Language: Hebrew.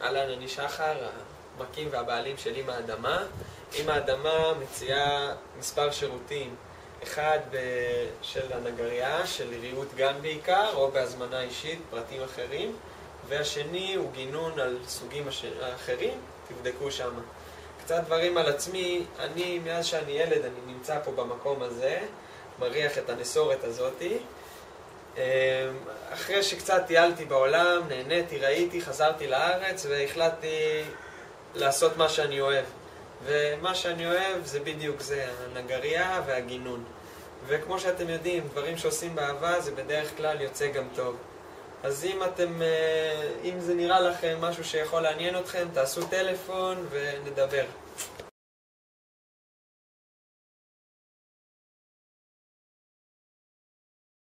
אהלן, אני שחר, המקים והבעלים של אמא אדמה. אמא אדמה מציעה מספר שירותים, אחד של הנגריה, של ריהוט גן בעיקר, או בהזמנה אישית, פרטים אחרים, והשני הוא גינון על סוגים אחרים, תבדקו שם. קצת דברים על עצמי, מאז שאני ילד, אני נמצא פה במקום הזה, מריח את הנסורת הזאתי. אחרי שקצת טיילתי בעולם, נהניתי, ראיתי, חזרתי לארץ והחלטתי לעשות מה שאני אוהב. ומה שאני אוהב זה בדיוק זה, הנגריה והגינון. וכמו שאתם יודעים, דברים שעושים באהבה זה בדרך כלל יוצא גם טוב. אז אם זה נראה לכם משהו שיכול לעניין אתכם, תעשו טלפון ונדבר.